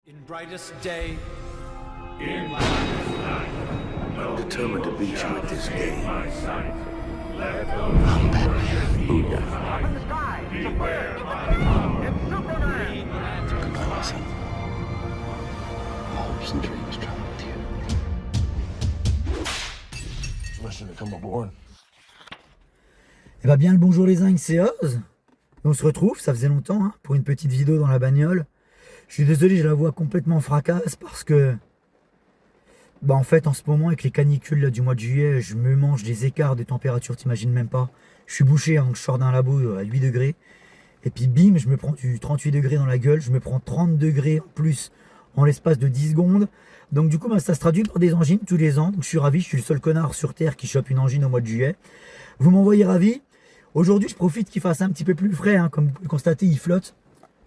In brightest day, In blackest night, no Determined to beat you at this game. my sight. Let those Booyah. beware my power. Listen. Hopes and dreams travel with you. Mission to come aboard. Eh bah bien le bonjour les zincs, c'est Oz. On se retrouve, ça faisait longtemps, hein, pour une petite vidéo dans la bagnole. Je suis désolé, j'ai la voix complètement fracasse parce que... Bah en fait, en ce moment, avec les canicules là, du mois de juillet, je me mange des écarts de température, t'imagines même pas. Je suis bouché, hein, je sors d'un labo à 8 degrés. Et puis bim, je me prends du 38 degrés dans la gueule, je me prends 30 degrés en plus en l'espace de 10 secondes. Donc du coup, bah, ça se traduit par des angines tous les ans. Donc je suis ravi, je suis le seul connard sur Terre qui chope une angine au mois de juillet. Vous m'envoyez ravi. Aujourd'hui, je profite qu'il fasse un petit peu plus frais, hein, comme vous pouvez le constater, il flotte.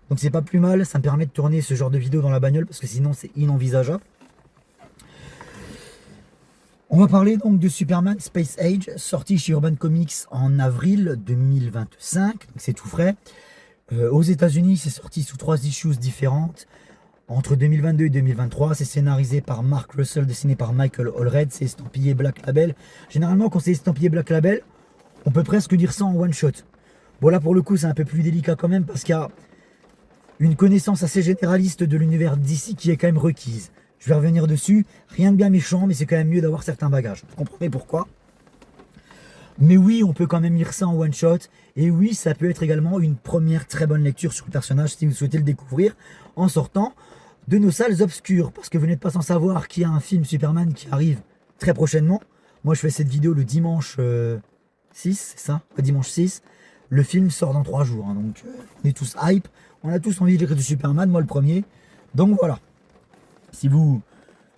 Donc c'est pas plus mal, ça me permet de tourner ce genre de vidéo dans la bagnole parce que sinon c'est inenvisageable. On va parler donc de Superman Space Age, sorti chez Urban Comics en avril 2025, donc c'est tout frais. Aux États-Unis, c'est sorti sous 3 issues différentes. Entre 2022 et 2023, c'est scénarisé par Mark Russell, dessiné par Michael Allred, c'est estampillé Black Label. Généralement, quand c'est estampillé Black Label, on peut presque dire ça en one shot. Bon là pour le coup c'est un peu plus délicat quand même parce qu'il y a une connaissance assez généraliste de l'univers d'ici qui est quand même requise. Je vais revenir dessus, rien de bien méchant mais c'est quand même mieux d'avoir certains bagages. Vous comprenez pourquoi? Mais oui, on peut quand même lire ça en one shot et oui, ça peut être également une première très bonne lecture sur le personnage si vous souhaitez le découvrir en sortant de nos salles obscures parce que vous n'êtes pas sans savoir qu'il y a un film Superman qui arrive très prochainement. Moi je fais cette vidéo le dimanche 6, c'est ça, dimanche 6. Le film sort dans 3 jours, hein, donc on est tous hype, on a tous envie de lire du Superman, moi le premier. Donc voilà, si vous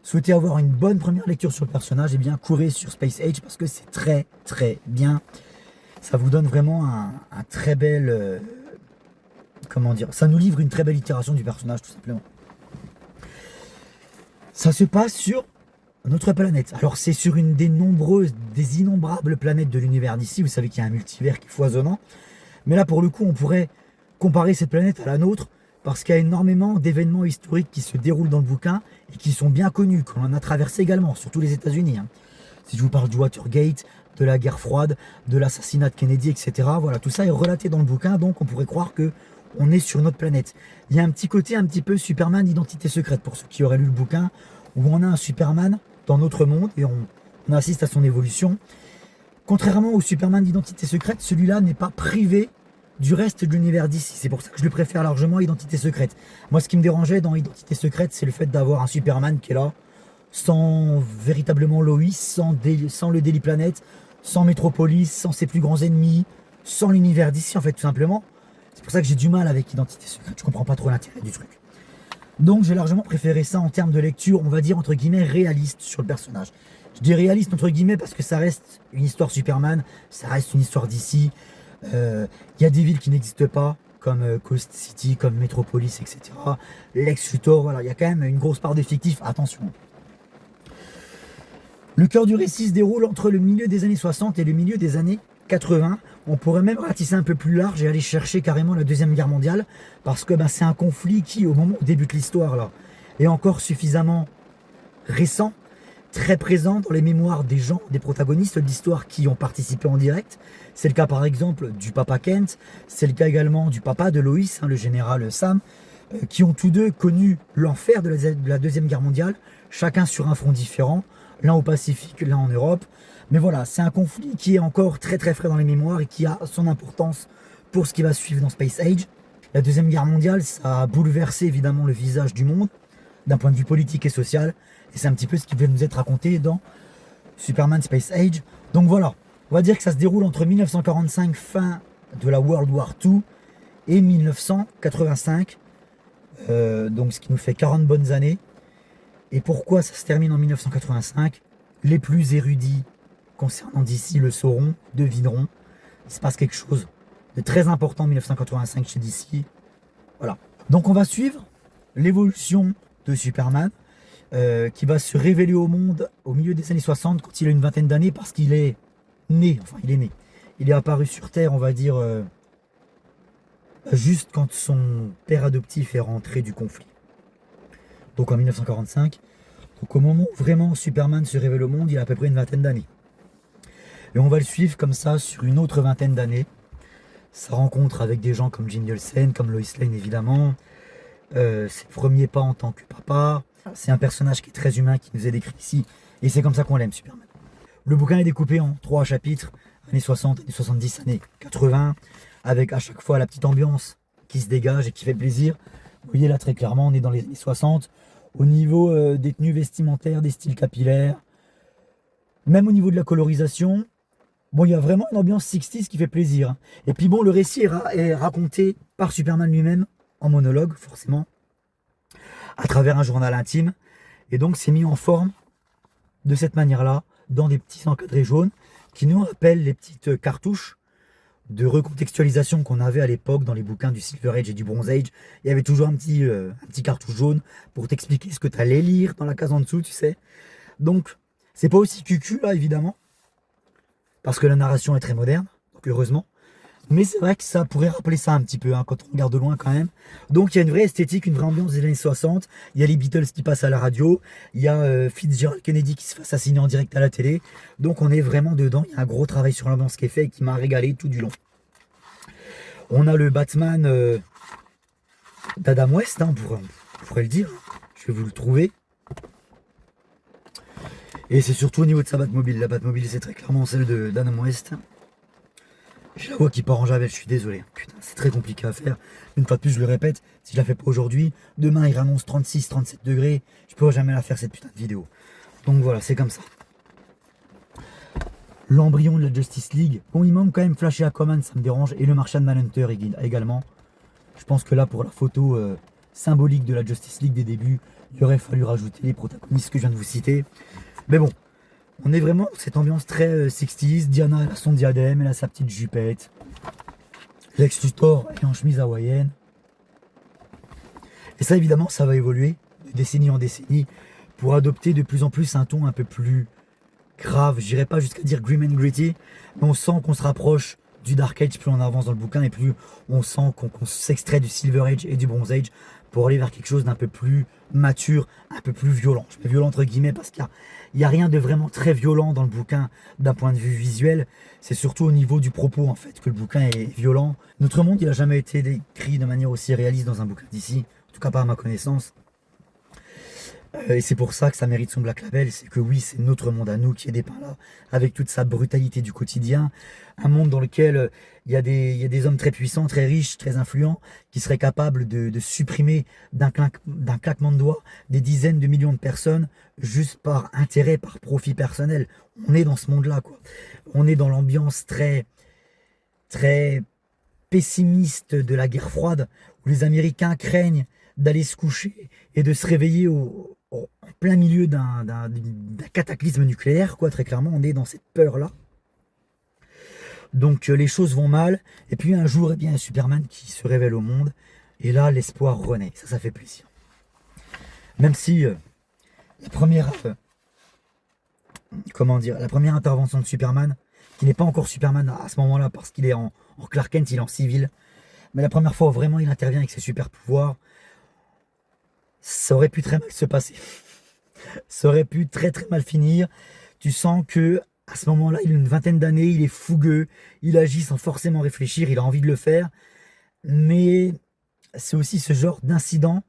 souhaitez avoir une bonne première lecture sur le personnage, eh bien courez sur Space Age parce que c'est très très bien. Ça vous donne vraiment un très bel... comment dire, ça nous livre une très belle itération du personnage tout simplement. Ça se passe sur notre planète. Alors c'est sur une des innombrables planètes de l'univers d'ici. Vous savez qu'il y a un multivers qui est foisonnant. Mais là pour le coup on pourrait comparer cette planète à la nôtre parce qu'il y a énormément d'événements historiques qui se déroulent dans le bouquin et qui sont bien connus, qu'on en a traversé également, surtout les États-Unis. Hein. Si je vous parle du Watergate, de la guerre froide, de l'assassinat de Kennedy, etc. Voilà, tout ça est relaté dans le bouquin, donc on pourrait croire que on est sur notre planète. Il y a un petit côté un petit peu Superman Identité Secrète pour ceux qui auraient lu le bouquin, où on a un Superman dans notre monde et on assiste à son évolution. Contrairement au Superman d'Identité Secrète, celui-là n'est pas privé du reste de l'univers d'ici. C'est pour ça que je le préfère largement à Identité Secrète. Moi, ce qui me dérangeait dans Identité Secrète, c'est le fait d'avoir un Superman qui est là, sans véritablement Lois, sans le Daily Planet, sans Metropolis, sans ses plus grands ennemis, sans l'univers d'ici, en fait, tout simplement. C'est pour ça que j'ai du mal avec Identité Secrète. Je comprends pas trop l'intérêt du truc. Donc j'ai largement préféré ça en termes de lecture, on va dire entre guillemets réaliste sur le personnage. Je dis réaliste entre guillemets parce que ça reste une histoire Superman, ça reste une histoire d'ici. Il y a des villes qui n'existent pas, comme Coast City, comme Metropolis, etc. Lex Luthor, voilà, il y a quand même une grosse part de fictif, attention. Le cœur du récit se déroule entre le milieu des années 60 et le milieu des années 80. On pourrait même ratisser un peu plus large et aller chercher carrément la Deuxième Guerre mondiale parce que c'est un conflit qui, au moment où débute l'histoire, là, est encore suffisamment récent, très présent dans les mémoires des gens, des protagonistes de l'histoire qui ont participé en direct. C'est le cas par exemple du papa Kent, c'est le cas également du papa de Lois, hein, le général Sam, qui ont tous deux connu l'enfer de la Deuxième Guerre mondiale, chacun sur un front différent, l'un au Pacifique, l'un en Europe. Mais voilà, c'est un conflit qui est encore très très frais dans les mémoires et qui a son importance pour ce qui va suivre dans Space Age. La Deuxième Guerre mondiale, ça a bouleversé évidemment le visage du monde, d'un point de vue politique et social. Et c'est un petit peu ce qui va nous être raconté dans Superman Space Age. Donc voilà, on va dire que ça se déroule entre 1945, fin de la World War II, et 1985. Donc ce qui nous fait 40 bonnes années. Et pourquoi ça se termine en 1985? Les plus érudits concernant DC le sauront, devineront. Il se passe quelque chose de très important en 1985 chez DC. Voilà. Donc on va suivre l'évolution de Superman qui va se révéler au monde au milieu des années 60 quand il a une vingtaine d'années parce qu'il est né. Enfin, il est né. Il est apparu sur Terre, on va dire, juste quand son père adoptif est rentré du conflit. donc en 1945. Donc au moment où vraiment Superman se révèle au monde, il a à peu près une vingtaine d'années. Et on va le suivre comme ça sur une autre vingtaine d'années. Sa rencontre avec des gens comme Jim Olsen, comme Lois Lane évidemment. Ses premiers pas en tant que papa. C'est un personnage qui est très humain, qui nous est décrit ici. Et c'est comme ça qu'on l'aime, Superman. Le bouquin est découpé en 3 chapitres. Années 60, années 70, années 80. Avec à chaque fois la petite ambiance qui se dégage et qui fait plaisir. Vous voyez là très clairement, on est dans les années 60. Au niveau des tenues vestimentaires, des styles capillaires. Même au niveau de la colorisation. Bon, il y a vraiment une ambiance 60s qui fait plaisir. Et puis bon, le récit est raconté par Superman lui-même, en monologue, forcément, à travers un journal intime. Et donc, c'est mis en forme de cette manière-là, dans des petits encadrés jaunes, qui nous rappellent les petites cartouches de recontextualisation qu'on avait à l'époque dans les bouquins du Silver Age et du Bronze Age. Il y avait toujours un petit cartouche jaune pour t'expliquer ce que tu allais lire dans la case en dessous, tu sais. Donc, c'est pas aussi cucu, là, évidemment, parce que la narration est très moderne, donc heureusement. Mais c'est vrai que ça pourrait rappeler ça un petit peu, hein, quand on regarde de loin quand même. Donc il y a une vraie esthétique, une vraie ambiance des années 60. Il y a les Beatles qui passent à la radio. Il y a Fitzgerald Kennedy qui se fait assassiner en direct à la télé. Donc on est vraiment dedans. Il y a un gros travail sur l'ambiance qui est fait et qui m'a régalé tout du long. On a le Batman d'Adam West, hein, on pourrait le dire. Je vais vous le trouver. Et c'est surtout au niveau de sa Batmobile. La Batmobile, c'est très clairement celle d'Adam West. J'ai la voix qui part en javel, je suis désolé. Putain, c'est très compliqué à faire. Une fois de plus, je le répète, si je la fais pas aujourd'hui, demain il annonce 36, 37 degrés. Je pourrai jamais la faire cette putain de vidéo. Donc voilà, c'est comme ça. L'embryon de la Justice League. Bon, il manque quand même Flash et Aquaman, ça me dérange. Et le Martian Manhunter également. Je pense que là, pour la photo symbolique de la Justice League des débuts, il aurait fallu rajouter les protagonistes que je viens de vous citer. Mais bon, on est vraiment dans cette ambiance très 60s. Diana, elle a son diadème, elle a sa petite jupette. Lex Luthor est en chemise hawaïenne. Et ça, évidemment, ça va évoluer de décennie en décennie pour adopter de plus en plus un ton un peu plus grave. Je n'irai pas jusqu'à dire grim and gritty, mais on sent qu'on se rapproche du Dark Age plus on avance dans le bouquin et plus on sent qu'on s'extrait du Silver Age et du Bronze Age pour aller vers quelque chose d'un peu plus mature, un peu plus violent. Je mets violent entre guillemets parce qu'il n'y a rien de vraiment très violent dans le bouquin d'un point de vue visuel. C'est surtout au niveau du propos en fait que le bouquin est violent. Notre monde, il n'a jamais été décrit de manière aussi réaliste dans un bouquin d'ici, en tout cas pas à ma connaissance. Et c'est pour ça que ça mérite son Black Label, c'est que oui, c'est notre monde à nous qui est dépeint là, avec toute sa brutalité du quotidien, un monde dans lequel il y a des hommes très puissants, très riches, très influents, qui seraient capables de supprimer d'un claquement de doigts des dizaines de millions de personnes, juste par intérêt, par profit personnel. On est dans ce monde-là, quoi. On est dans l'ambiance très, très pessimiste de la guerre froide, où les Américains craignent d'aller se coucher et de se réveiller en plein milieu d'un cataclysme nucléaire, quoi. Très clairement, on est dans cette peur-là. Donc les choses vont mal. Et puis un jour, eh bien, un Superman qui se révèle au monde. Et là, l'espoir renaît. Ça fait plaisir. Même si la première intervention de Superman, qui n'est pas encore Superman à ce moment-là, parce qu'il est en Clark Kent, il est en civil. Mais la première fois où vraiment il intervient avec ses super pouvoirs, ça aurait pu très mal se passer. Ça aurait pu très très mal finir. Tu sens que à ce moment-là, il a une vingtaine d'années, il est fougueux, il agit sans forcément réfléchir, il a envie de le faire. Mais c'est aussi ce genre d'incidents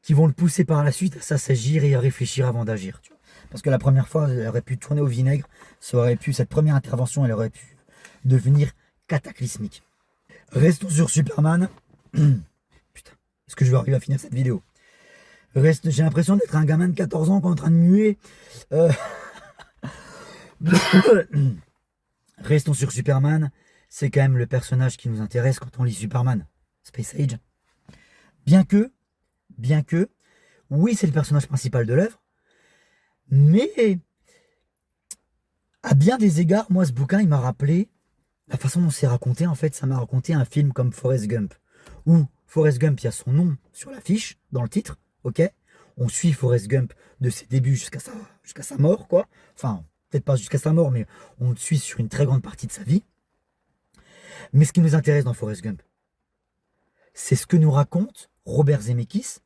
qui vont le pousser par la suite à s'assagir et à réfléchir avant d'agir. Parce que la première fois, elle aurait pu tourner au vinaigre, cette première intervention, elle aurait pu devenir cataclysmique. Restons sur Superman. Putain, est-ce que je vais arriver à finir cette vidéo? J'ai l'impression d'être un gamin de 14 ans qui est en train de muer. Restons sur Superman. C'est quand même le personnage qui nous intéresse quand on lit Superman. Space Age. Bien que, oui, c'est le personnage principal de l'œuvre, mais à bien des égards, moi, ce bouquin, il m'a rappelé la façon dont c'est raconté. En fait, ça m'a raconté un film comme Forrest Gump, où Forrest Gump, il y a son nom sur l'affiche, dans le titre, ok. On suit Forrest Gump de ses débuts jusqu'à sa mort, quoi. Enfin, peut-être pas jusqu'à sa mort, mais on le suit sur une très grande partie de sa vie. Mais ce qui nous intéresse dans Forrest Gump, c'est ce que nous raconte Robert Zemeckis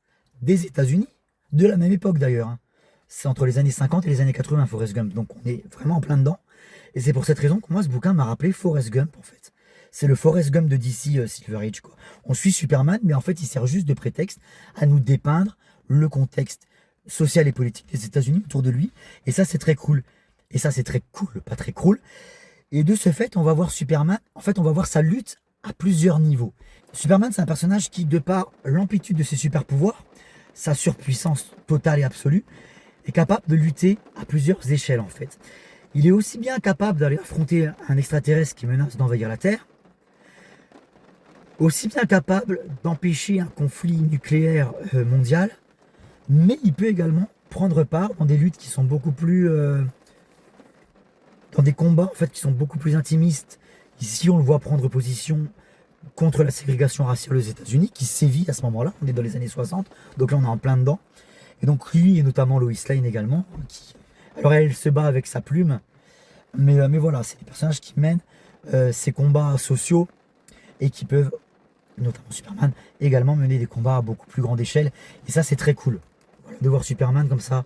des États-Unis, de la même époque d'ailleurs. Hein. C'est entre les années 50 et les années 80, Forrest Gump. Donc on est vraiment en plein dedans. Et c'est pour cette raison que moi, ce bouquin m'a rappelé Forrest Gump, en fait. C'est le Forrest Gump de DC Silver Age, quoi. On suit Superman, mais en fait, il sert juste de prétexte à nous dépeindre le contexte social et politique des États-Unis autour de lui. Et ça, c'est très cool. Et ça, c'est très cool, pas très cool. Et de ce fait, on va voir Superman. En fait, on va voir sa lutte à plusieurs niveaux. Superman, c'est un personnage qui, de par l'amplitude de ses super pouvoirs, sa surpuissance totale et absolue, est capable de lutter à plusieurs échelles, en fait. Il est aussi bien capable d'aller affronter un extraterrestre qui menace d'envahir la Terre, aussi bien capable d'empêcher un conflit nucléaire mondial, mais il peut également prendre part dans des luttes qui sont beaucoup plus... dans des combats en fait qui sont beaucoup plus intimistes. Ici, on le voit prendre position contre la ségrégation raciale aux États-Unis, qui sévit à ce moment-là. On est dans les années 60, donc là on est en plein dedans. Et donc lui, et notamment Lois Lane également, qui... alors elle se bat avec sa plume, mais voilà, c'est des personnages qui mènent ces combats sociaux et qui peuvent, notamment Superman, également mener des combats à beaucoup plus grande échelle. Et ça, c'est très cool. Voilà, de voir Superman comme ça,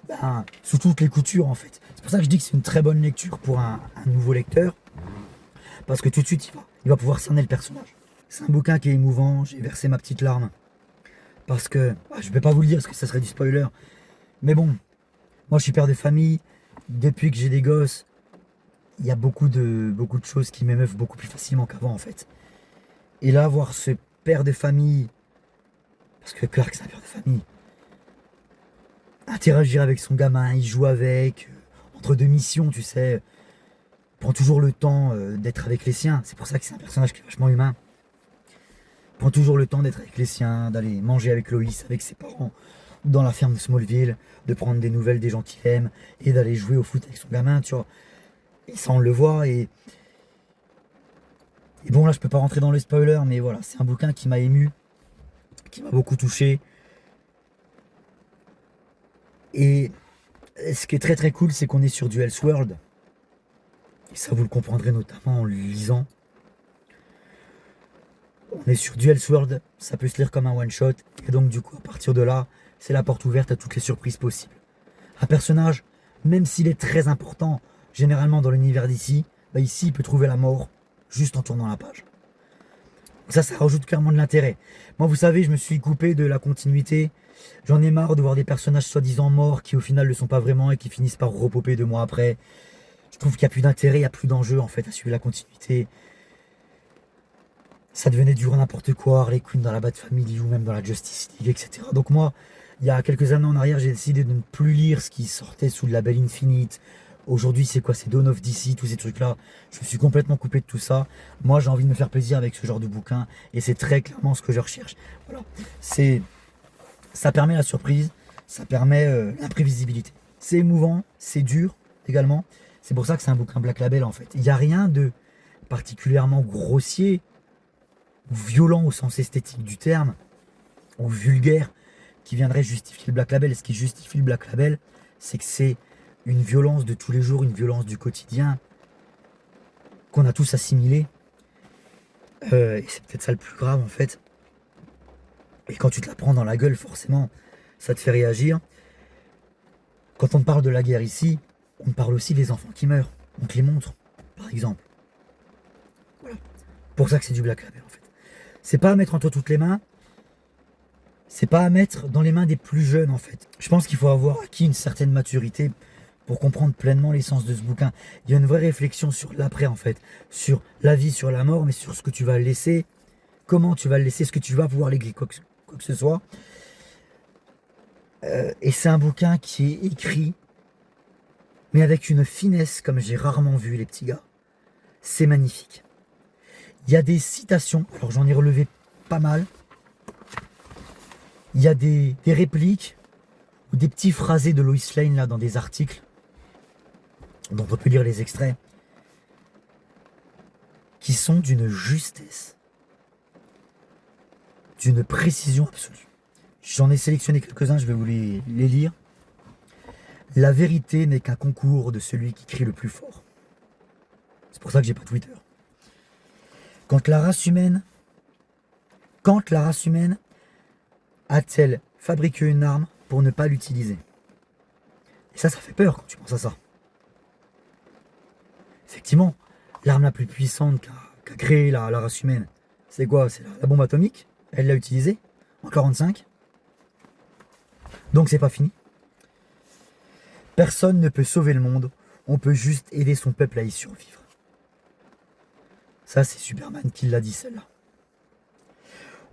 ben, sous toutes les coutures en fait. C'est pour ça que je dis que c'est une très bonne lecture pour un nouveau lecteur, parce que tout de suite, il va pouvoir cerner le personnage. C'est un bouquin qui est émouvant, j'ai versé ma petite larme. Parce que, je ne vais pas vous le dire parce que ça serait du spoiler, mais bon, moi je suis père de famille, depuis que j'ai des gosses, il y a beaucoup de choses qui m'émeuvent beaucoup plus facilement qu'avant en fait. Et là, voir ce père de famille, parce que Clark c'est un père de famille, interagir avec son gamin, il joue avec, entre deux missions, tu sais, prend toujours le temps d'être avec les siens, c'est pour ça que c'est un personnage qui est vachement humain. Prend toujours le temps d'être avec les siens, d'aller manger avec Loïs, avec ses parents, dans la ferme de Smallville, de prendre des nouvelles des gens qu'il aime, et d'aller jouer au foot avec son gamin, tu vois. Et ça, on le voit, et bon, là, je peux pas rentrer dans le spoiler, mais voilà, c'est un bouquin qui m'a ému, qui m'a beaucoup touché. Et ce qui est très très cool, c'est qu'on est sur du Elseworld. Et ça, vous le comprendrez notamment en le lisant. On est sur du Elseworld, ça peut se lire comme un one-shot, et donc du coup, à partir de là, c'est la porte ouverte à toutes les surprises possibles. Un personnage, même s'il est très important, généralement dans l'univers d'ici, bah ici, il peut trouver la mort juste en tournant la page. Ça rajoute clairement de l'intérêt. Moi, vous savez, je me suis coupé de la continuité. J'en ai marre de voir des personnages soi-disant morts qui au final ne le sont pas vraiment et qui finissent par repoper 2 mois après. Je trouve qu'il n'y a plus d'intérêt, il n'y a plus d'enjeu en fait à suivre la continuité. Ça devenait du n'importe quoi, Harley Quinn dans la Bat Family ou même dans la Justice League, etc. Donc moi, il y a quelques années en arrière, j'ai décidé de ne plus lire ce qui sortait sous le label Infinite. Aujourd'hui, c'est quoi? C'est Dawn of DC, tous ces trucs-là. Je me suis complètement coupé de tout ça. Moi, j'ai envie de me faire plaisir avec ce genre de bouquin. Et c'est très clairement ce que je recherche. Voilà. Ça permet la surprise, ça permet l'imprévisibilité. C'est émouvant, c'est dur également. C'est pour ça que c'est un bouquin Black Label en fait. Il n'y a rien de particulièrement grossier, ou violent au sens esthétique du terme, ou vulgaire, qui viendrait justifier le Black Label. Et ce qui justifie le Black Label, c'est que c'est une violence de tous les jours, une violence du quotidien, qu'on a tous assimilé. Et c'est peut-être ça le plus grave en fait. Et quand tu te la prends dans la gueule, forcément, ça te fait réagir. Quand on te parle de la guerre ici, on parle aussi des enfants qui meurent. On te les montre, par exemple. Voilà. Pour ça que c'est du Black Label en fait. C'est pas à mettre entre toutes les mains. C'est pas à mettre dans les mains des plus jeunes en fait. Je pense qu'il faut avoir acquis une certaine maturité pour comprendre pleinement l'essence de ce bouquin. Il y a une vraie réflexion sur l'après en fait. Sur la vie, sur la mort, mais sur ce que tu vas laisser. Comment tu vas le laisser, est-ce que tu vas pouvoir léguer quoi que ce soit. Et c'est un bouquin qui est écrit, mais avec une finesse comme j'ai rarement vu les petits gars. C'est magnifique. Il y a des citations, alors j'en ai relevé pas mal. Il y a des répliques ou des petits phrasés de Lois Lane là dans des articles, dont on peut lire les extraits, qui sont d'une justesse, d'une précision absolue. J'en ai sélectionné quelques-uns, je vais vous les lire. La vérité n'est qu'un concours de celui qui crie le plus fort. C'est pour ça que j'ai pas Twitter. Quand la race humaine a-t-elle fabriqué une arme pour ne pas l'utiliser. Et ça fait peur quand tu penses à ça. Effectivement, l'arme la plus puissante qu'a créée la race humaine, c'est quoi? C'est la bombe atomique. Elle l'a utilisée en 45. Donc c'est pas fini. Personne ne peut sauver le monde. On peut juste aider son peuple à y survivre. Ça, c'est Superman qui l'a dit, celle-là.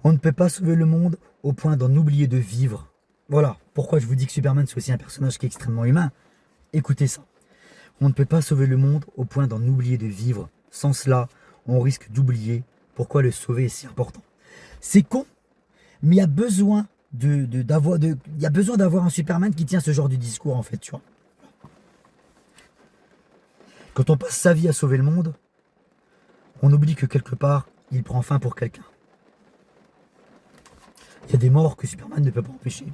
On ne peut pas sauver le monde au point d'en oublier de vivre. Voilà pourquoi je vous dis que Superman, c'est aussi un personnage qui est extrêmement humain. Écoutez ça. On ne peut pas sauver le monde au point d'en oublier de vivre. Sans cela, on risque d'oublier pourquoi le sauver est si important. C'est con, mais il y a besoin d'avoir un Superman qui tient ce genre de discours, en fait, tu vois. Quand on passe sa vie à sauver le monde, on oublie que quelque part, il prend fin pour quelqu'un. Il y a des morts que Superman ne peut pas empêcher.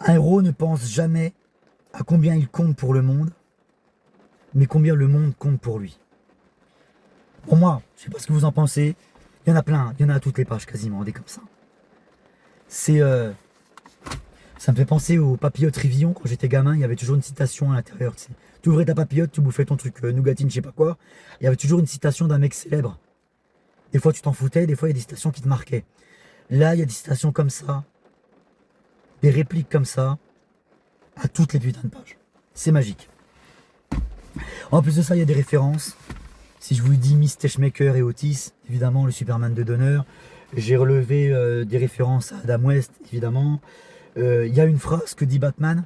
Un héros ne pense jamais à combien il compte pour le monde, mais combien le monde compte pour lui. Pour moi, je sais pas ce que vous en pensez, il y en a plein, il y en a à toutes les pages quasiment, des comme ça. Ça me fait penser aux papillotes Rivillon. Quand j'étais gamin, il y avait toujours une citation à l'intérieur. Tu ouvrais ta papillote, tu bouffais ton truc nougatine, je sais pas quoi. Il y avait toujours une citation d'un mec célèbre. Des fois tu t'en foutais, des fois il y a des citations qui te marquaient. Là, il y a des citations comme ça, des répliques comme ça, à toutes les putains de pages. C'est magique. En plus de ça, il y a des références. Si je vous dis Miss Techmaker et Otis, évidemment le Superman de Donner. J'ai relevé des références à Adam West, évidemment. Il y a une phrase que dit Batman,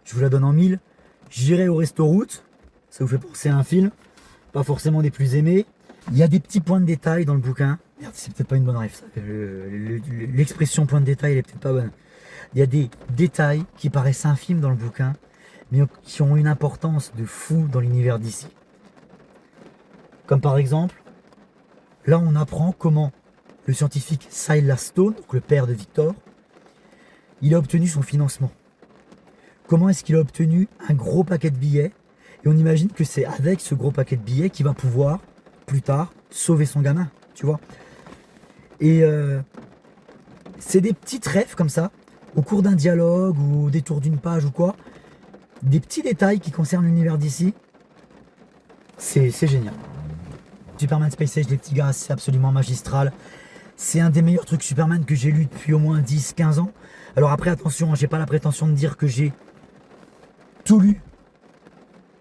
je vous la donne en 1000. J'irai au resto route, ça vous fait penser à un film, pas forcément des plus aimés. Il y a des petits points de détail dans le bouquin. Merde, c'est peut-être pas une bonne rêve, ça. L'expression point de détail, elle est peut-être pas bonne. Il y a des détails qui paraissent infimes dans le bouquin, mais qui ont une importance de fou dans l'univers d'ici. Comme par exemple, là on apprend comment le scientifique Silas Stone, donc le père de Victor, il a obtenu son financement. Comment est-ce qu'il a obtenu un gros paquet de billets? Et on imagine que c'est avec ce gros paquet de billets qu'il va pouvoir, plus tard, sauver son gamin, tu vois. Et c'est des petites rêves comme ça, au cours d'un dialogue ou au détour d'une page ou quoi, des petits détails qui concernent l'univers d'ici. C'est génial. Superman Space Age, les petits gars, c'est absolument magistral. C'est un des meilleurs trucs Superman que j'ai lu depuis au moins 10-15 ans. Alors après, attention, j'ai pas la prétention de dire que j'ai tout lu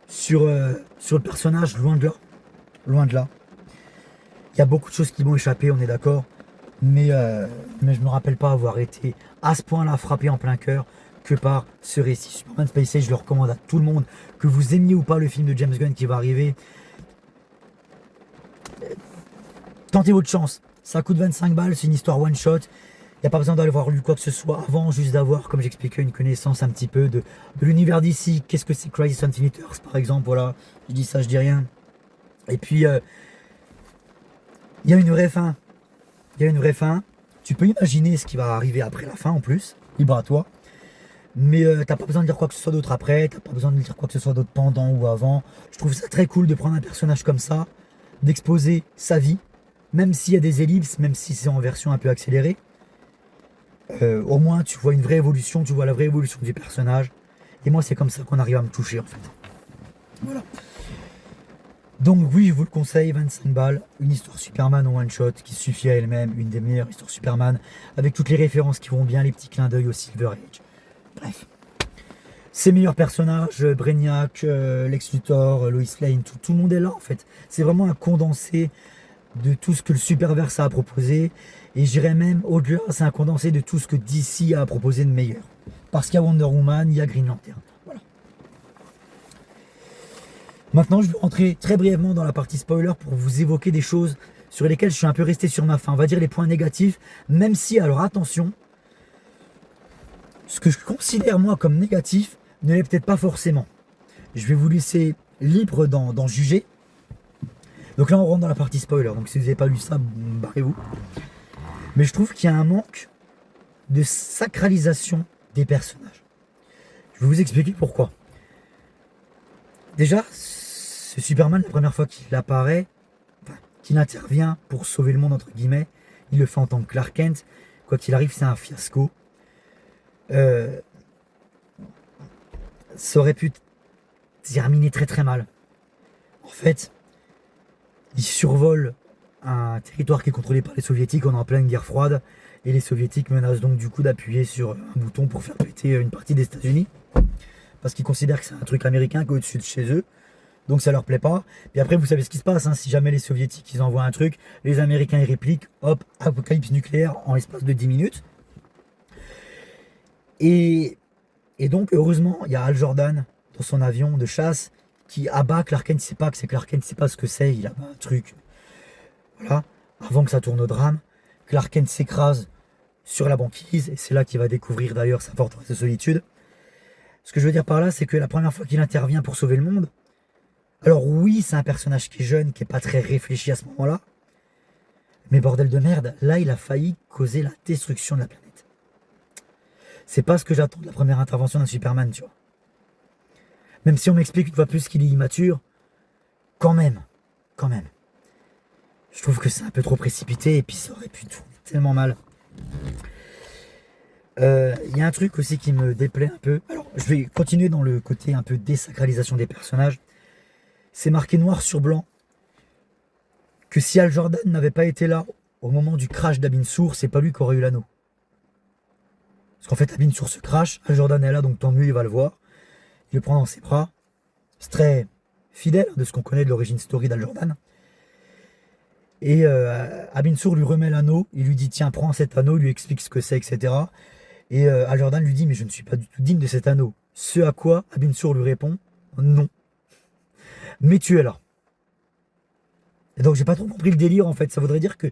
sur le personnage, loin de là. Loin de là. Il y a beaucoup de choses qui m'ont échappé, on est d'accord. Mais je me rappelle pas avoir été à ce point-là frappé en plein cœur que par ce récit. Superman Space Age, je le recommande à tout le monde, que vous aimiez ou pas le film de James Gunn qui va arriver. Tentez votre chance. Ça coûte 25 balles, c'est une histoire one shot. Il n'y a pas besoin d'avoir lu quoi que ce soit avant, juste d'avoir, comme j'expliquais, une connaissance un petit peu de l'univers d'ici. Qu'est-ce que c'est Crisis on Infinite Earths, par exemple, voilà. Je dis ça, je dis rien. Et puis, il y a une vraie fin. Il y a une vraie fin. Tu peux imaginer ce qui va arriver après la fin, en plus. Libre à toi. Mais t'as pas besoin de dire quoi que ce soit d'autre après. T'as pas besoin de dire quoi que ce soit d'autre pendant ou avant. Je trouve ça très cool de prendre un personnage comme ça, d'exposer sa vie, même s'il y a des ellipses, même si c'est en version un peu accélérée. Au moins tu vois une vraie évolution, tu vois la vraie évolution du personnage. Et moi c'est comme ça qu'on arrive à me toucher en fait. Voilà. Donc oui, je vous le conseille, 25 balles, une histoire Superman en one shot qui suffit à elle-même, une des meilleures histoires Superman, avec toutes les références qui vont bien, les petits clins d'œil au Silver Age. Bref. Ses meilleurs personnages, Brainiac, Lex Luthor, Lois Lane, tout le monde est là en fait. C'est vraiment un condensé de tout ce que le Superverse a proposé. Et j'irais même au-delà, c'est un condensé de tout ce que DC a proposé de meilleur. Parce qu'il y a Wonder Woman, il y a Green Lantern. Voilà. Maintenant, je vais rentrer très brièvement dans la partie spoiler pour vous évoquer des choses sur lesquelles je suis un peu resté sur ma faim. On va dire les points négatifs, même si, alors attention, ce que je considère moi comme négatif ne l'est peut-être pas forcément. Je vais vous laisser libre d'en juger. Donc là, on rentre dans la partie spoiler. Donc si vous n'avez pas lu ça, barrez-vous. Mais je trouve qu'il y a un manque de sacralisation des personnages. Je vais vous expliquer pourquoi. Déjà, ce Superman, la première fois qu'il apparaît, enfin, qu'il intervient pour sauver le monde, entre guillemets, il le fait en tant que Clark Kent. Quoi qu'il arrive, c'est un fiasco. euh, ça aurait pu terminer très très mal. En fait, ils survolent un territoire qui est contrôlé par les soviétiques, on est en pleine guerre froide, et les soviétiques menacent donc du coup d'appuyer sur un bouton pour faire péter une partie des États-Unis, parce qu'ils considèrent que c'est un truc américain qui est au-dessus de chez eux, donc ça leur plaît pas. Puis après, vous savez ce qui se passe, hein, si jamais les soviétiques ils envoient un truc, les américains ils répliquent, hop, apocalypse nucléaire en l'espace de 10 minutes. Et donc, heureusement, il y a Hal Jordan dans son avion de chasse qui abat Clark Kent. Il sait pas que c'est Clark Kent, il sait pas ce que c'est, il abat un truc. Voilà, avant que ça tourne au drame, Clark Kent s'écrase sur la banquise, et c'est là qu'il va découvrir d'ailleurs sa forteresse de solitude. Ce que je veux dire par là, c'est que la première fois qu'il intervient pour sauver le monde, alors oui, c'est un personnage qui est jeune, qui est pas très réfléchi à ce moment-là, mais bordel de merde, là il a failli causer la destruction de la planète. C'est pas ce que j'attends de la première intervention d'un Superman, tu vois. Même si on m'explique une fois plus qu'il est immature, quand même. Je trouve que c'est un peu trop précipité et puis ça aurait pu tourner tellement mal. Il y a un truc aussi qui me déplaît un peu. Alors, je vais continuer dans le côté un peu désacralisation des personnages. C'est marqué noir sur blanc que si Hal Jordan n'avait pas été là au moment du crash d'Abin Sur, c'est pas lui qui aurait eu l'anneau. Parce qu'en fait, Abin Sur se crash, Hal Jordan est là, donc tant mieux, il va le voir. Il le prend dans ses bras. C'est très fidèle de ce qu'on connaît de l'origine story d'Hal Jordan. Et Abin Sur lui remet l'anneau, il lui dit tiens, prends cet anneau, il lui explique ce que c'est, etc. Et Hal Jordan lui dit mais je ne suis pas du tout digne de cet anneau. Ce à quoi Abin Sur lui répond non. Mais tu es là. Et donc j'ai pas trop compris le délire en fait. Ça voudrait dire que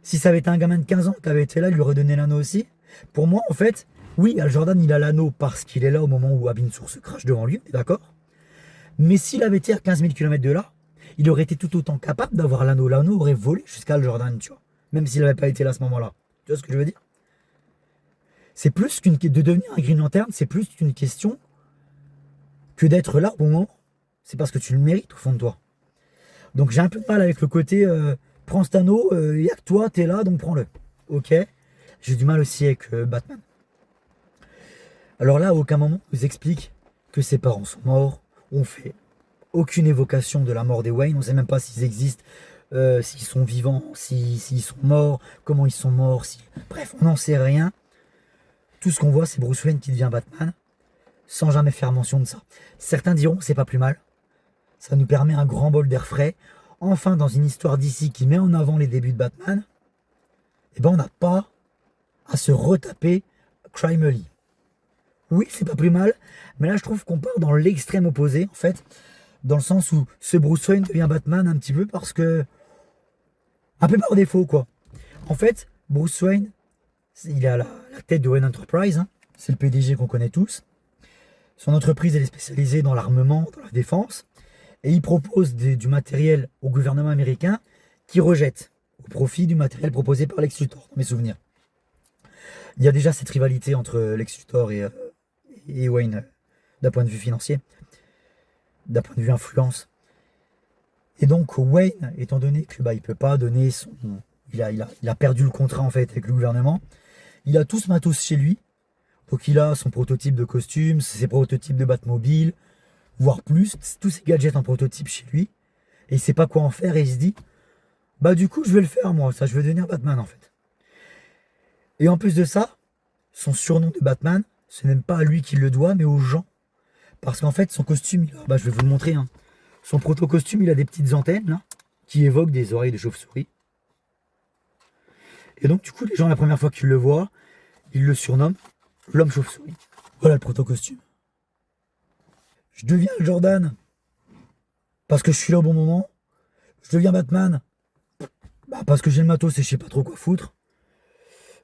si ça avait été un gamin de 15 ans qui avait été là, il lui aurait donné l'anneau aussi. Pour moi en fait, oui, Hal Jordan il a l'anneau parce qu'il est là au moment où Abin Sur se crache devant lui, on est d'accord. Mais s'il avait été à 15 000 km de là, il aurait été tout autant capable d'avoir l'anneau. L'anneau aurait volé jusqu'à Hal Jordan, tu vois. Même s'il n'avait pas été là à ce moment-là. Tu vois ce que je veux dire? C'est plus qu'une de devenir un Green Lantern, c'est plus une question que d'être là au bon moment. C'est parce que tu le mérites au fond de toi. Donc j'ai un peu de mal avec le côté prends cet anneau, il n'y a que toi, t'es là, donc prends-le. Ok. J'ai du mal aussi avec Batman. Alors là, à aucun moment, on nous explique que ses parents sont morts. On fait aucune évocation de la mort des Wayne. On ne sait même pas s'ils existent, s'ils sont vivants, s'ils sont morts, comment ils sont morts. Bref, on n'en sait rien. Tout ce qu'on voit, c'est Bruce Wayne qui devient Batman, sans jamais faire mention de ça. Certains diront que c'est pas plus mal. Ça nous permet un grand bol d'air frais. Enfin, dans une histoire d'ici qui met en avant les débuts de Batman, eh ben on n'a pas à se retaper Crime Alley. Oui, c'est pas plus mal, mais là je trouve qu'on part dans l'extrême opposé, en fait, dans le sens où ce Bruce Wayne devient Batman un petit peu parce que... un peu par défaut, quoi. En fait, Bruce Wayne, il est à la tête de Wayne Enterprise, hein. C'est le PDG qu'on connaît tous. Son entreprise, elle est spécialisée dans l'armement, dans la défense, et il propose du matériel au gouvernement américain qui rejette au profit du matériel proposé par Lex Luthor, dans mes souvenirs. Il y a déjà cette rivalité entre Lex Luthor et Wayne, d'un point de vue financier, d'un point de vue influence. Et donc Wayne, étant donné que il peut pas donner son... Il a perdu le contrat en fait avec le gouvernement, il a tout ce matos chez lui. Donc il a son prototype de costume, ses prototypes de Batmobile, voire plus, tous ses gadgets en prototype chez lui. Et il sait pas quoi en faire et il se dit, bah du coup je vais le faire moi, ça je vais devenir Batman en fait. Et en plus de ça, son surnom de Batman, ce n'est pas à lui qu'il le doit, mais aux gens. Parce qu'en fait, son costume, je vais vous le montrer. Hein. Son proto-costume, il a des petites antennes là, qui évoquent des oreilles de chauve-souris. Et donc, du coup, les gens, la première fois qu'ils le voient, ils le surnomment l'homme chauve-souris. Voilà le proto-costume. Je deviens le Jordan parce que je suis là au bon moment. Je deviens Batman parce que j'ai le matos et je sais pas trop quoi foutre.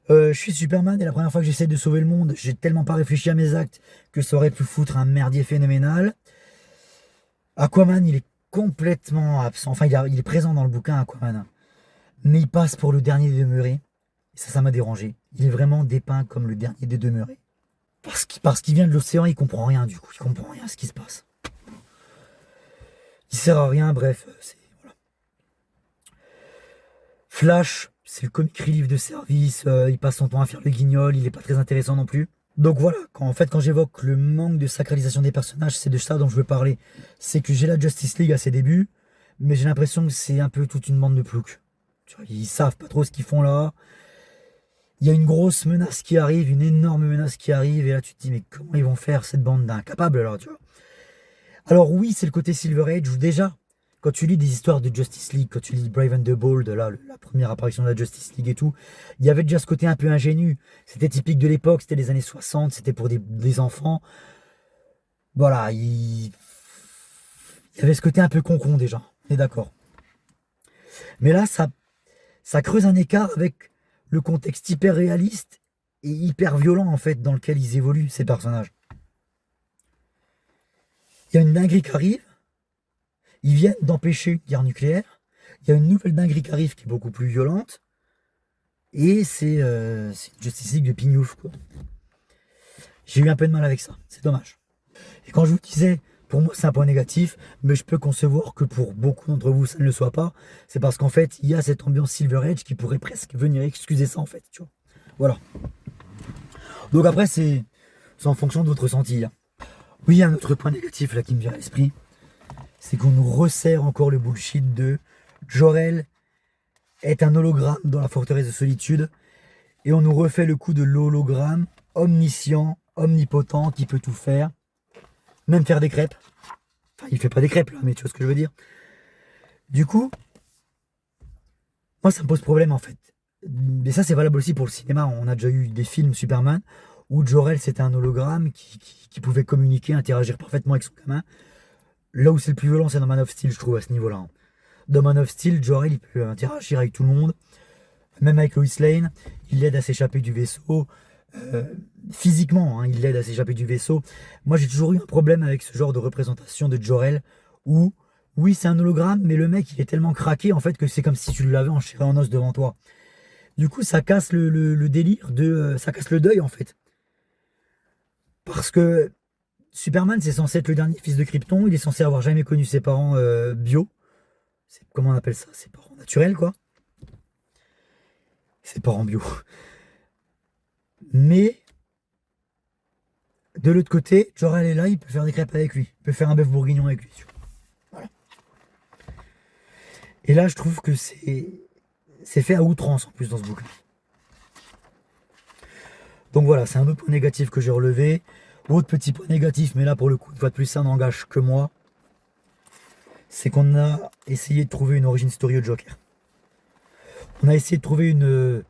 Je suis Superman et la première fois que j'essaie de sauver le monde, j'ai tellement pas réfléchi à mes actes que ça aurait pu foutre un merdier phénoménal. Aquaman, il est complètement absent. Enfin, il est présent dans le bouquin, Aquaman. Mais il passe pour le dernier des demeurés. Et ça m'a dérangé. Il est vraiment dépeint comme le dernier des demeurés. Parce qu'il vient de l'océan, il comprend rien du coup. Il comprend rien à ce qui se passe. Il sert à rien, bref. Voilà. Flash, c'est le comic relief de service. Il passe son temps à faire le guignol. Il est pas très intéressant non plus. Donc voilà, quand j'évoque le manque de sacralisation des personnages, c'est de ça dont je veux parler. C'est que j'ai la Justice League à ses débuts, mais j'ai l'impression que c'est un peu toute une bande de ploucs. Tu vois, ils savent pas trop ce qu'ils font là. Il y a une grosse menace qui arrive, une énorme menace qui arrive, et là tu te dis mais comment ils vont faire cette bande d'incapables là, tu vois. Alors oui, c'est le côté Silver Age où déjà, quand tu lis des histoires de Justice League, quand tu lis Brave and the Bold, là, la première apparition de la Justice League et tout, il y avait déjà ce côté un peu ingénu. C'était typique de l'époque, c'était les années 60, c'était pour des enfants. Voilà, il y avait ce côté un peu con déjà, on est d'accord. Mais là, ça creuse un écart avec le contexte hyper réaliste et hyper violent en fait dans lequel ils évoluent, ces personnages. Il y a une dinguerie qui arrive, ils viennent d'empêcher une guerre nucléaire, il y a une nouvelle dinguerie qui arrive qui est beaucoup plus violente, et c'est une Justice League de pignouf, quoi. J'ai eu un peu de mal avec ça, c'est dommage. Et quand je vous disais, pour moi c'est un point négatif, mais je peux concevoir que pour beaucoup d'entre vous ça ne le soit pas, c'est parce qu'en fait il y a cette ambiance Silver Age qui pourrait presque venir excuser ça en fait, tu vois. Voilà. Donc après c'est en fonction de votre ressenti, hein. Oui, il y a un autre point négatif là qui me vient à l'esprit, c'est qu'on nous resserre encore le bullshit de Jor-El est un hologramme dans la forteresse de solitude, et on nous refait le coup de l'hologramme omniscient, omnipotent, qui peut tout faire, même faire des crêpes. Enfin, il fait pas des crêpes là, mais tu vois ce que je veux dire. Du coup, moi ça me pose problème en fait. Mais ça c'est valable aussi pour le cinéma. On a déjà eu des films Superman où Jor-El c'était un hologramme qui pouvait communiquer, interagir parfaitement avec son gamin. Là où c'est le plus violent, c'est dans Man of Steel, je trouve, à ce niveau-là, hein. Dans Man of Steel, Jor-El il peut interagir avec tout le monde, même avec Lois Lane. Il l'aide à s'échapper du vaisseau. Physiquement, hein, il l'aide à s'échapper du vaisseau. Moi j'ai toujours eu un problème avec ce genre de représentation de Jor-El où, oui c'est un hologramme, mais le mec il est tellement craqué en fait que c'est comme si tu l'avais en chair et en os devant toi. Du coup ça casse le délire ça casse le deuil en fait. Parce que Superman c'est censé être le dernier fils de Krypton, il est censé avoir jamais connu ses parents bio. Comment on appelle ça? Ses parents naturels quoi. Ses parents bio. Mais de l'autre côté, Jor-El est là, il peut faire des crêpes avec lui. Il peut faire un bœuf bourguignon avec lui. Voilà. Et là, je trouve que c'est fait à outrance en plus dans ce bouquin. Donc voilà, c'est un autre point négatif que j'ai relevé. Autre petit point négatif, mais là pour le coup, une fois de plus, ça n'engage que moi. C'est qu'on a essayé de trouver une origin story au Joker. On a essayé de trouver une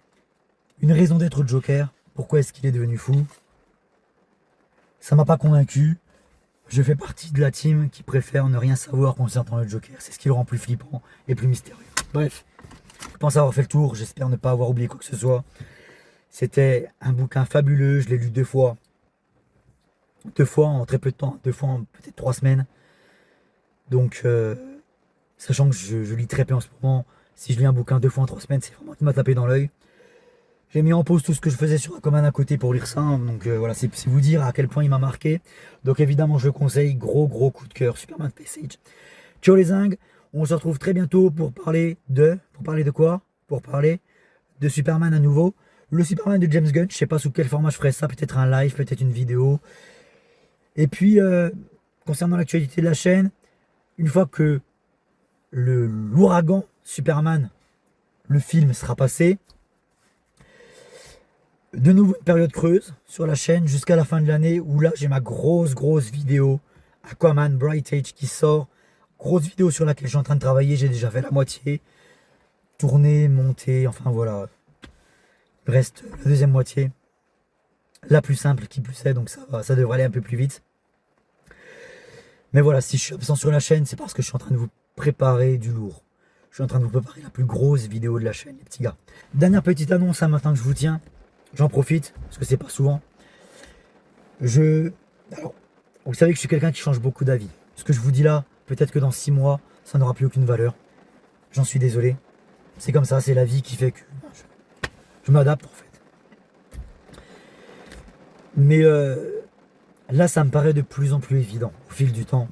raison d'être au Joker. Pourquoi est-ce qu'il est devenu fou? Ça m'a pas convaincu. Je fais partie de la team qui préfère ne rien savoir concernant le Joker. C'est ce qui le rend plus flippant et plus mystérieux. Bref, je pense avoir fait le tour. J'espère ne pas avoir oublié quoi que ce soit. C'était un bouquin fabuleux. Je l'ai lu 2 fois. 2 fois en très peu de temps. 2 fois en peut-être 3 semaines. Donc, sachant que je lis très peu en ce moment, si je lis un bouquin 2 fois en 3 semaines, c'est vraiment qui m'a tapé dans l'œil. J'ai mis en pause tout ce que je faisais sur la commande à côté pour lire ça. Donc voilà, c'est vous dire à quel point il m'a marqué. Donc évidemment, je le conseille. Gros coup de cœur. Superman Passage. Ciao les zingues. On se retrouve très bientôt pour parler de quoi? Pour parler de Superman à nouveau. Le Superman de James Gunn. Je sais pas sous quel format je ferai ça. Peut-être un live, peut-être une vidéo. Et puis, concernant l'actualité de la chaîne, une fois que l'ouragan Superman, le film sera passé, de nouveau une période creuse sur la chaîne jusqu'à la fin de l'année où là j'ai ma grosse vidéo Aquaman Bright Age qui sort. Grosse vidéo sur laquelle je suis en train de travailler, j'ai déjà fait la moitié. Tourner, monter, enfin voilà. Il reste la deuxième moitié. La plus simple qui plus est, donc ça devrait aller un peu plus vite. Mais voilà, si je suis absent sur la chaîne, c'est parce que je suis en train de vous préparer du lourd. Je suis en train de vous préparer la plus grosse vidéo de la chaîne, les petits gars. Dernière petite annonce un matin que je vous tiens. J'en profite, parce que c'est pas souvent. Alors, vous savez que je suis quelqu'un qui change beaucoup d'avis. Ce que je vous dis là, peut-être que dans 6 mois, ça n'aura plus aucune valeur. J'en suis désolé. C'est comme ça, c'est la vie qui fait que je m'adapte en fait. Mais là, ça me paraît de plus en plus évident au fil du temps.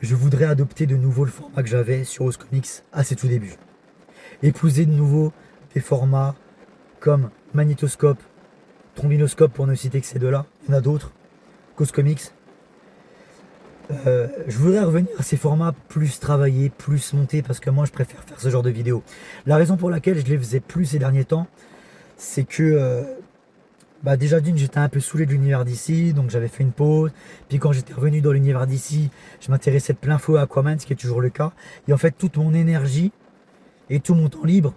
Je voudrais adopter de nouveau le format que j'avais sur Os Comics à ses tout débuts. Épouser de nouveau des formats comme magnétoscope, Trombinoscope pour ne citer que ces deux-là. Il y en a d'autres. Cause Comics. Je voudrais revenir à ces formats plus travaillés, plus montés, parce que moi je préfère faire ce genre de vidéos. La raison pour laquelle je les faisais plus ces derniers temps, c'est que déjà d'une, j'étais un peu saoulé de l'univers d'ici, donc j'avais fait une pause. Puis quand j'étais revenu dans l'univers d'ici, je m'intéressais de plein fouet à Aquaman, ce qui est toujours le cas. Et en fait, toute mon énergie et tout mon temps libre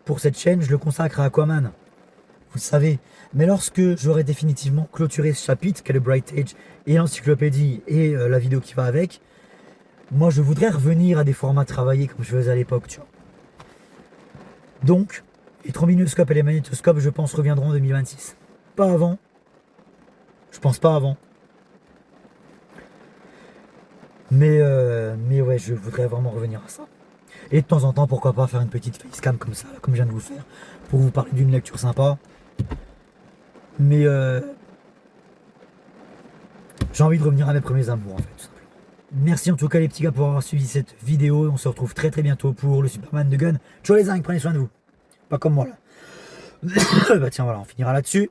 pour cette chaîne, je le consacre à Aquaman. Vous le savez. Mais lorsque j'aurai définitivement clôturé ce chapitre, qu'est le Bright Age et l'encyclopédie et la vidéo qui va avec, moi je voudrais revenir à des formats travaillés comme je faisais à l'époque, tu vois. Donc, les trombinoscopes et les magnétoscopes, je pense, reviendront en 2026. Pas avant. Je pense pas avant. Mais ouais, je voudrais vraiment revenir à ça. Et de temps en temps, pourquoi pas faire une petite facecam comme ça, comme je viens de vous faire, pour vous parler d'une lecture sympa. Mais j'ai envie de revenir à mes premiers amours en fait, tout simplement. Merci en tout cas les petits gars pour avoir suivi cette vidéo. On se retrouve très très bientôt pour le Superman de Gun. Ciao les zincs, prenez soin de vous. Pas comme moi là. Bah tiens voilà, on finira là-dessus.